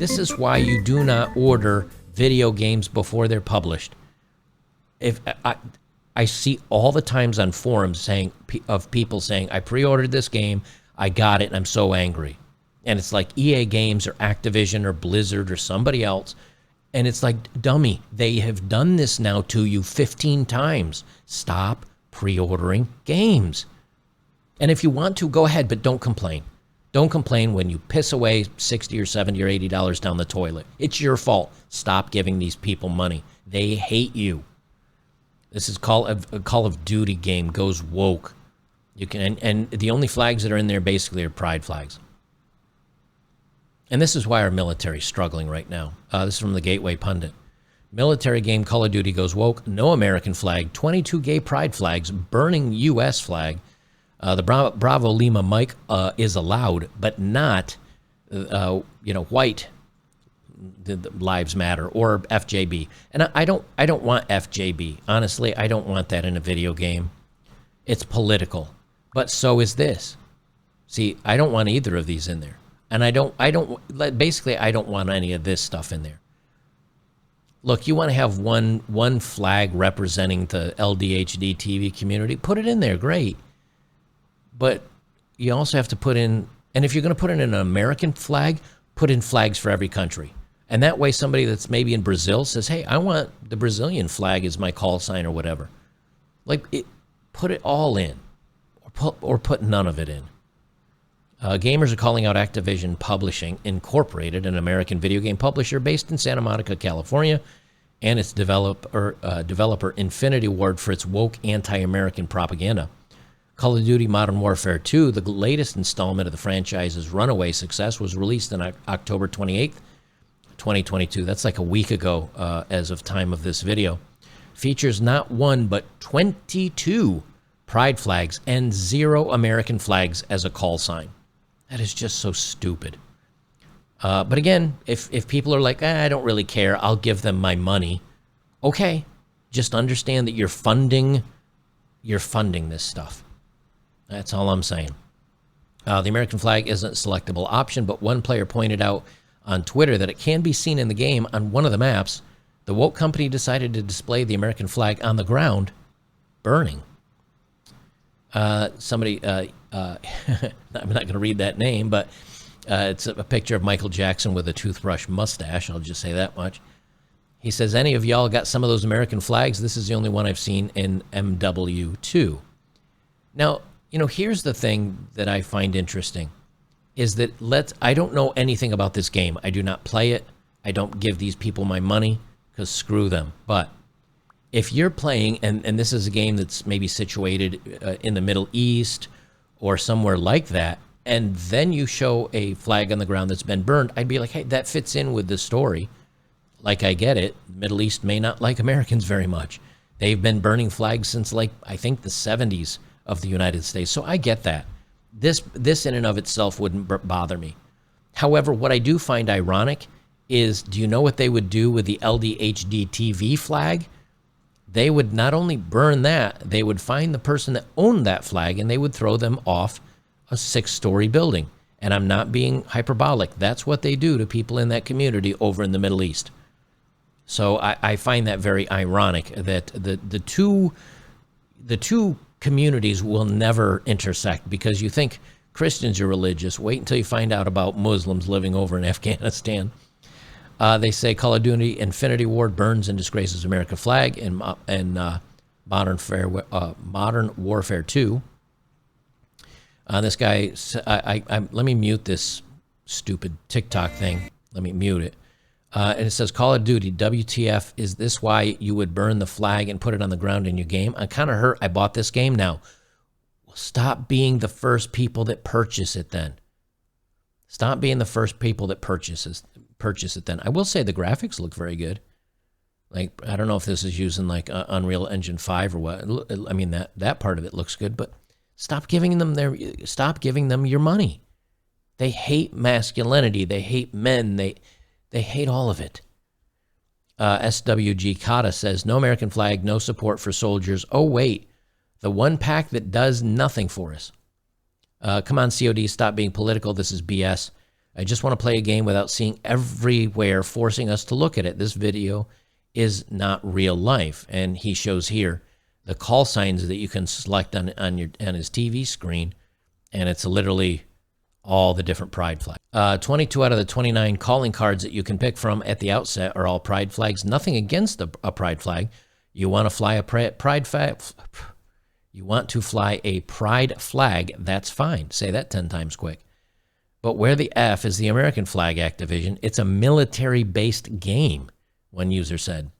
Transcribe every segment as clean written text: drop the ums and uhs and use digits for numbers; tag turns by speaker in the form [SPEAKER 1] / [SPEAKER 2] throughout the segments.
[SPEAKER 1] This is why you do not order video games before they're published. If I see all the times on forums of people saying, I pre-ordered this game, I got it, and I'm so angry. And it's like EA Games or Activision or Blizzard or somebody else. And it's like, dummy, they have done this now to you 15 times. Stop pre-ordering games. And if you want to, go ahead, but don't complain. Don't complain when you piss away $60 or $70 or $80 down the toilet. It's your fault. Stop giving these people money. They hate you. This is a Call of Duty game, goes woke. You can, and the only flags that are in there basically are pride flags. And this is why our military is struggling right now. This is from the Gateway Pundit. Military game Call of Duty goes woke. No American flag. 22 gay pride flags. Burning U.S. flag. The Bravo Lima Mike is allowed, but not, white Lives Matter or FJB. And I don't want FJB. Honestly, I don't want that in a video game. It's political, but so is this. See, I don't want either of these in there. And I don't want any of this stuff in there. Look, you want to have one flag representing the LDHD TV community, put it in there, great. But you also have to put in, and if you're going to put in an American flag, put in flags for every country. And that way somebody that's maybe in Brazil says, hey, I want the Brazilian flag as my call sign or whatever. Put it all in, or put none of it in. Gamers are calling out Activision Publishing Incorporated, an American video game publisher based in Santa Monica, California, and its developer Infinity Ward for its woke anti-American propaganda. Call of Duty Modern Warfare 2, the latest installment of the franchise's runaway success, was released on October 28th, 2022. That's like a week ago as of time of this video. Features not one, but 22 pride flags and 0 American flags as a call sign. That is just so stupid. But again, if people are like, I don't really care, I'll give them my money. Okay, just understand that you're funding this stuff. That's all I'm saying. The American flag isn't a selectable option, but one player pointed out on Twitter that it can be seen in the game on one of the maps. The woke company decided to display the American flag on the ground, burning. Somebody, I'm not going to read that name, but it's a picture of Michael Jackson with a toothbrush mustache. I'll just say that much. He says, any of y'all got some of those American flags? This is the only one I've seen in MW2. Now, here's the thing that I find interesting is that I don't know anything about this game. I do not play it. I don't give these people my money because screw them. But if you're playing, and this is a game that's maybe situated in the Middle East or somewhere like that, and then you show a flag on the ground that's been burned, I'd be like, hey, that fits in with the story. Like, I get it. The Middle East may not like Americans very much. They've been burning flags since, I think the 70s of the United States. So I get that. This in and of itself wouldn't bother me. However, what I do find ironic is, do you know what they would do with the LDHD TV flag? They would not only burn that, they would find the person that owned that flag and they would throw them off a 6-story building. And I'm not being hyperbolic. That's what they do to people in that community over in the Middle East. So I find that very ironic that the two communities will never intersect, because you think Christians are religious. Wait until you find out about Muslims living over in Afghanistan. They say Call of Duty Infinity Ward burns and disgraces American flag and Modern Warfare 2. This guy, let me mute this stupid TikTok thing. Let me mute it. And it says, Call of Duty, WTF, is this why you would burn the flag and put it on the ground in your game? I'm kind of hurt. I bought this game now. Well, stop being the first people that purchase it then. Stop being the first people that purchase it then. I will say the graphics look very good. I don't know if this is using Unreal Engine 5 or what. I mean, that part of it looks good, but stop giving them your money. They hate masculinity. They hate men. They hate all of it. SWG Kata says, no American flag, no support for soldiers. Oh, wait, the one pack that does nothing for us. Come on, COD, stop being political. This is BS. I just want to play a game without seeing everywhere forcing us to look at it. This video is not real life. And he shows here the call signs that you can select on his TV screen, and it's literally all the different pride flags. 22 out of the 29 calling cards that you can pick from at the outset are all pride flags. Nothing against a pride flag. You want to fly a pride flag? You want to fly a pride flag? That's fine. Say that 10 times quick. But where the F is the American flag, Activision? It's a military-based game, one user said.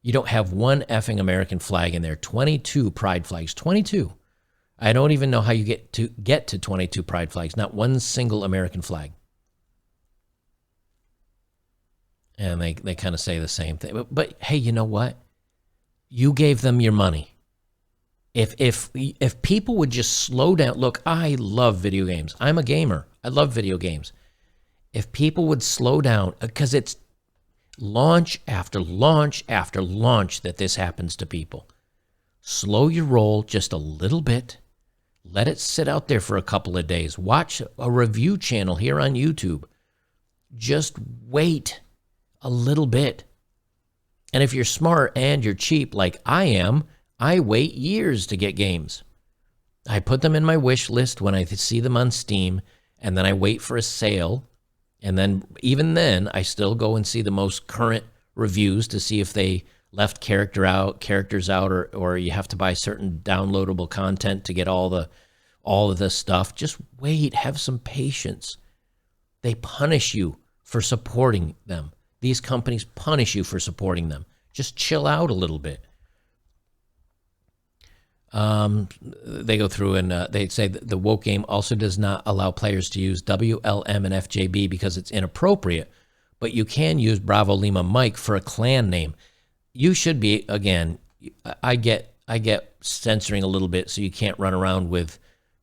[SPEAKER 1] You don't have one effing American flag in there. 22 pride flags. 22. I don't even know how you get to 22 pride flags. Not one single American flag. And they kind of say the same thing. But hey, you know what? You gave them your money. If people would just slow down. Look, I love video games. I'm a gamer. I love video games. If people would slow down, because it's launch after launch after launch that this happens to people. Slow your roll just a little bit. Let it sit out there for a couple of days. Watch a review channel here on YouTube. Just wait a little bit. And if you're smart and you're cheap like I am, I wait years to get games. I put them in my wish list when I see them on Steam, and then I wait for a sale. And then even then, I still go and see the most current reviews to see if they left characters out, or you have to buy certain downloadable content to get all of this stuff. Just wait, have some patience. They punish you for supporting them. These companies punish you for supporting them. Just chill out a little bit. They go through and they say that the woke game also does not allow players to use WLM and FJB because it's inappropriate, but you can use Bravo Lima Mike for a clan name. You should be, again, I get censoring a little bit so you can't run around with,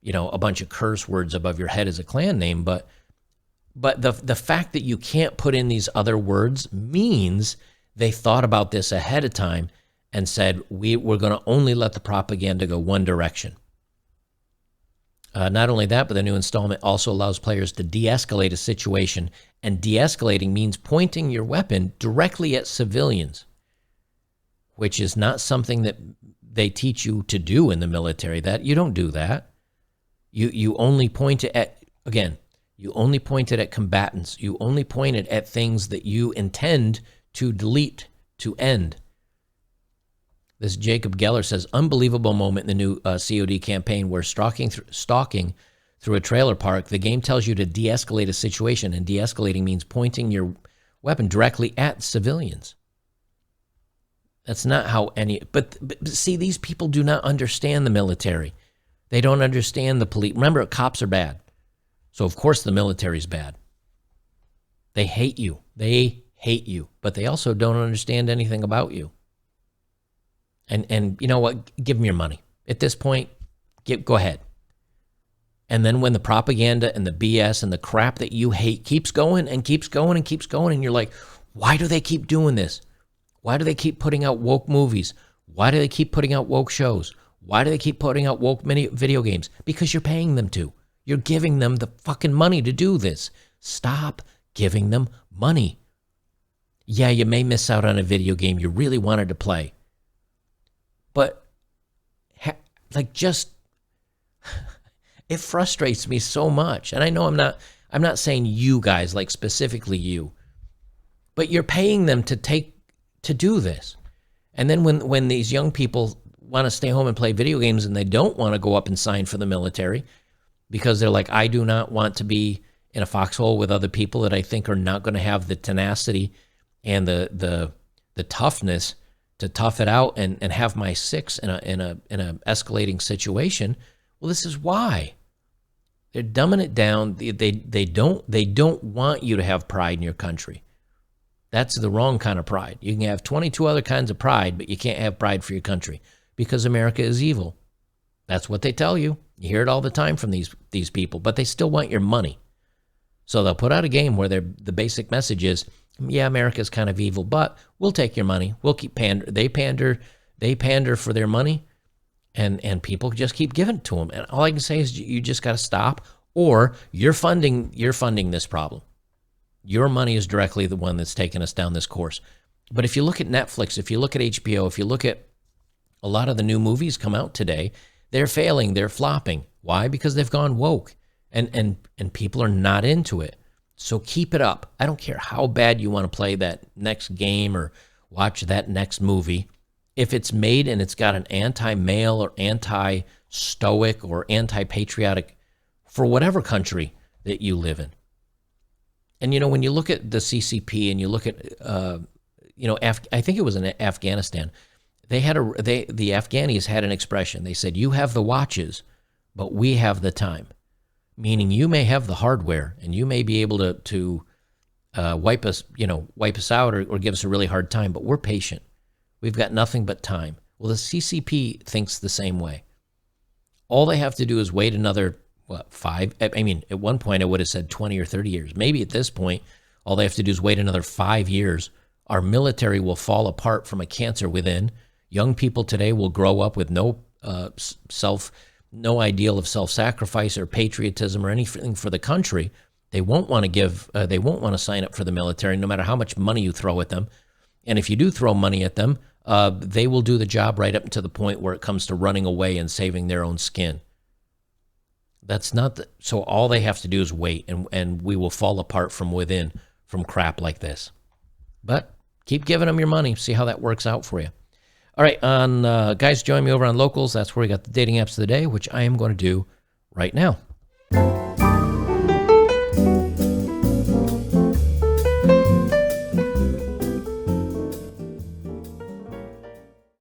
[SPEAKER 1] a bunch of curse words above your head as a clan name, but the fact that you can't put in these other words means they thought about this ahead of time and said, we're going to only let the propaganda go one direction. Not only that, but the new installment also allows players to de-escalate a situation, and de-escalating means pointing your weapon directly at civilians, which is not something that they teach you to do in the military. That you don't do that. You only point it at, again, you only point it at combatants. You only point it at things that you intend to delete, to end. This Jacob Geller says, unbelievable moment in the new COD campaign where stalking through a trailer park, the game tells you to de-escalate a situation, and de-escalating means pointing your weapon directly at civilians. That's not how but see, these people do not understand the military. They don't understand the police. Remember, cops are bad. So of course the military's bad. They hate you. They hate you, but they also don't understand anything about you. And you know what? Give them your money. At this point, go ahead. And then when the propaganda and the BS and the crap that you hate keeps going and keeps going and keeps going, and you're like, why do they keep doing this? Why do they keep putting out woke movies? Why do they keep putting out woke shows? Why do they keep putting out woke video games? Because you're paying them to. You're giving them the fucking money to do this. Stop giving them money. Yeah, you may miss out on a video game you really wanted to play. But, it frustrates me so much. And I know I'm not saying you guys, like specifically you, but you're paying them to do this. And then when these young people want to stay home and play video games and they don't want to go up and sign for the military because they're like, I do not want to be in a foxhole with other people that I think are not going to have the tenacity and the toughness to tough it out and have my six in a escalating situation. Well, this is why. They're dumbing it down. They don't want you to have pride in your country. That's the wrong kind of pride. You can have 22 other kinds of pride, but you can't have pride for your country because America is evil. That's what they tell you. You hear it all the time from these people, but they still want your money. So they'll put out a game where the basic message is, yeah, America's kind of evil, but we'll take your money. We'll keep They pander for their money, and people just keep giving it to them. And all I can say is you just got to stop, or you're funding this problem. Your money is directly the one that's taken us down this course. But if you look at Netflix, if you look at HBO, if you look at a lot of the new movies come out today, they're failing, they're flopping. Why? Because they've gone woke, and people are not into it. So keep it up. I don't care how bad you want to play that next game or watch that next movie. If it's made and it's got an anti-male or anti-stoic or anti-patriotic for whatever country that you live in. And, when you look at the CCP and you look at, I think it was in Afghanistan, the Afghanis had an expression. They said, you have the watches, but we have the time. Meaning you may have the hardware and you may be able to wipe us out or give us a really hard time, but we're patient. We've got nothing but time. Well, the CCP thinks the same way. All they have to do is wait another, 5? I mean, at one point I would have said 20 or 30 years. Maybe at this point, all they have to do is wait another 5 years. Our military will fall apart from a cancer within. Young people today will grow up with no ideal of self-sacrifice or patriotism or anything for the country. They won't want to sign up for the military, no matter how much money you throw at them. And if you do throw money at them, they will do the job right up to the point where it comes to running away and saving their own skin. So all they have to do is wait, and we will fall apart from within from crap like this. But keep giving them your money. See how that works out for you. All right, guys, join me over on Locals. That's where we got the dating apps of the day, which I am going to do right now.